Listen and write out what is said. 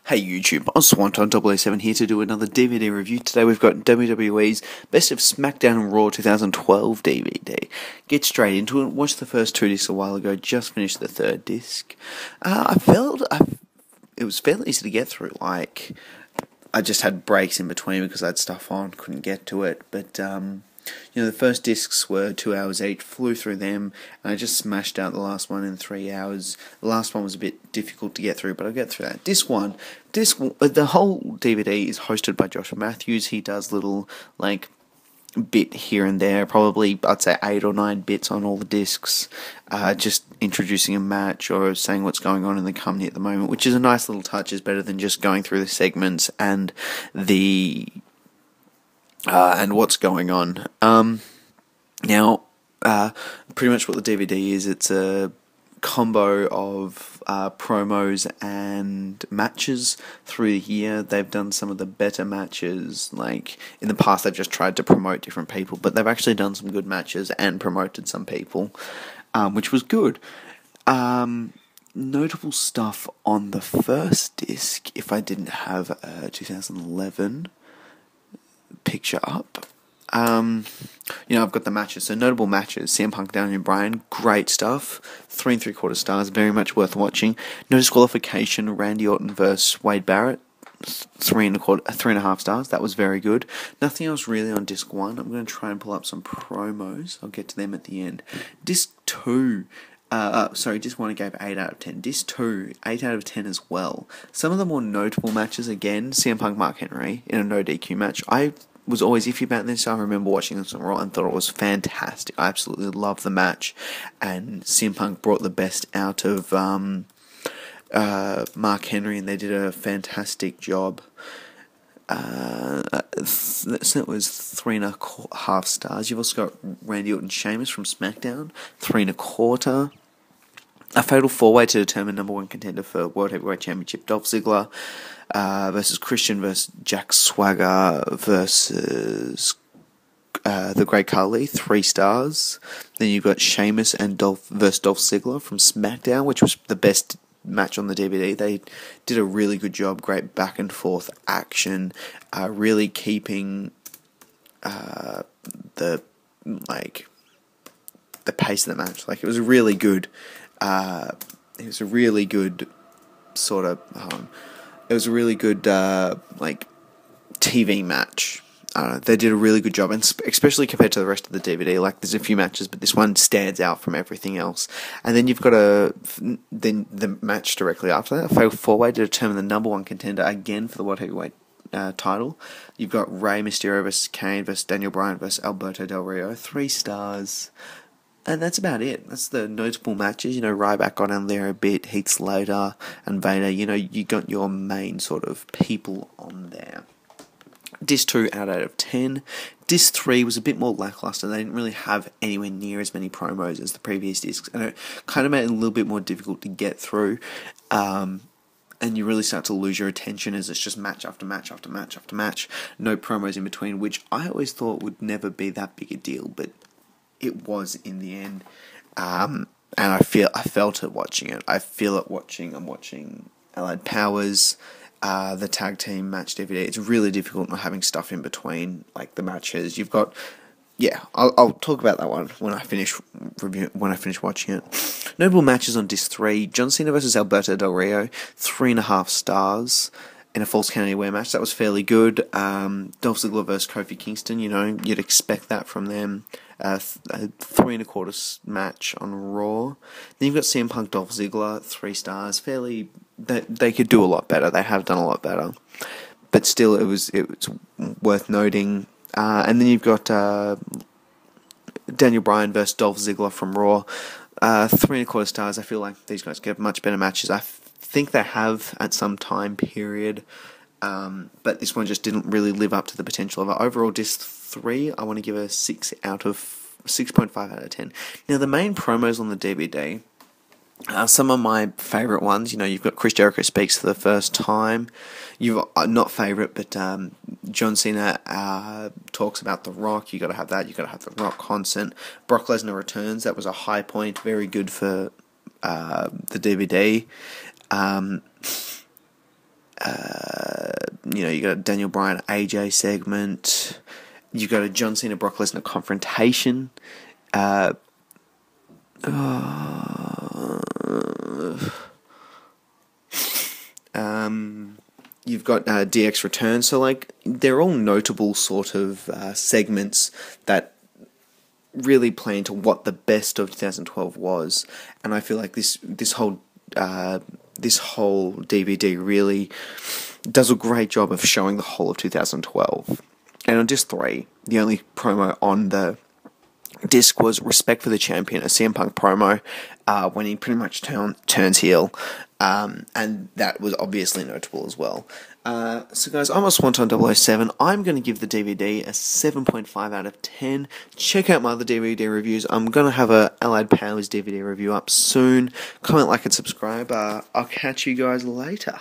Hey YouTube, I'm Swanton 007 here to do another DVD review. Today we've got WWE's Best of Smackdown and Raw 2012 DVD. Get straight into it. Watched the first two discs a while ago, just finished the third disc. It was fairly easy to get through. Like, I just had breaks in between because I had stuff on, couldn't get to it. But, the first discs were 2 hours each, flew through them, and I just smashed out the last one in 3 hours. The last one was a bit difficult to get through, but I'll get through that. The whole DVD is hosted by Joshua Matthews. He does little, bit here and there, probably, I'd say 8 or 9 bits on all the discs, just introducing a match or saying what's going on in the company at the moment, which is a nice little touch. Is better than just going through the segments and and what's going on. Now, pretty much what the DVD is, it's a combo of promos and matches through the year. They've done some of the better matches. Like, in the past, they've just tried to promote different people, but they've actually done some good matches and promoted some people, which was good. Notable stuff on the first disc, if I didn't have a 2011 picture up. I've got the matches. So notable matches: CM Punk, Daniel Bryan, great stuff. 3 3/4 stars, very much worth watching. No disqualification: Randy Orton versus Wade Barrett, 3.5 stars. That was very good. Nothing else really on disc 1. I'm going to try and pull up some promos. I'll get to them at the end. Disc 2. Disc 1 I gave 8 out of 10. Disc 2, 8 out of 10 as well. Some of the more notable matches, again, CM Punk, Mark Henry in a no DQ match. I was always iffy about this. I remember watching this on Raw and thought it was fantastic. I absolutely loved the match, and CM Punk brought the best out of Mark Henry, and they did a fantastic job. That was 3.5 stars. You've also got Randy Orton, Sheamus from Smackdown, 3.25. A fatal 4-way to determine number 1 contender for World Heavyweight Championship: Dolph Ziggler versus Christian versus Jack Swagger versus the Great Khali, 3 stars. Then you've got Sheamus and Dolph versus Dolph Ziggler from Smackdown, which was the best match on the DVD. They did a really good job. Great back and forth action, really keeping the pace of the match. Like, it was a really good. It was a really good sort of. It was a really good TV match. They did a really good job, and especially compared to the rest of the DVD. Like, there's a few matches, but this one stands out from everything else. And then you've got then the match directly after that, a fatal 4-way to determine the number 1 contender again for the World Heavyweight title. You've got Rey Mysterio versus Kane versus Daniel Bryan versus Alberto Del Rio, 3 stars. And that's about it. That's the notable matches. Ryback got on there a bit, Heath Slater and Vader. You got your main sort of people on there. Disc 2, 8 out of 10. Disc 3 was a bit more lackluster. They didn't really have anywhere near as many promos as the previous discs, and it kind of made it a little bit more difficult to get through. And you really start to lose your attention as it's just match after match after match after match. No promos in between, which I always thought would never be that big a deal, but it was in the end. And I felt it watching it. I feel it watching. I'm watching Allied Powers, the tag team match DVD. It's really difficult not having stuff in between, like the matches. You've got, I'll talk about that one when I finish watching it. Notable matches on disc 3: John Cena versus Alberto Del Rio, 3.5 stars in a Falls Count Anywhere match. That was fairly good. Dolph Ziggler versus Kofi Kingston. You'd expect that from them. A 3.25 match on Raw. Then you've got CM Punk, Dolph Ziggler, 3 stars. Fairly, they could do a lot better. They have done a lot better, but still, it was worth noting. And then you've got Daniel Bryan versus Dolph Ziggler from Raw, 3.25 stars. I feel like these guys get much better matches. I think they have at some time period, but this one just didn't really live up to the potential of it. Overall, disc 3, I want to give a 6.5 out of 10. Now, the main promos on the DVD, some of my favourite ones. You've got Chris Jericho speaks for the first time. You've not favourite, but John Cena talks about The Rock. You got to have that. You got to have The Rock constant. Brock Lesnar returns. That was a high point. Very good for the DVD. You got a Daniel Bryan AJ segment. You got a John Cena Brock Lesnar confrontation. You've got DX return. So like they're all notable sort of segments that really play into what the best of 2012 was, and I feel like this whole DVD really does a great job of showing the whole of 2012. And on disc 3, the only promo on the disc was Respect for the Champion, a CM Punk promo when he pretty much turns heel, and that was obviously notable as well. So guys, I'm a Swanton 007. I'm going to give the DVD a 7.5 out of 10. Check out my other DVD reviews. I'm going to have a Allied Powers DVD review up soon. Comment, like, and subscribe. I'll catch you guys later.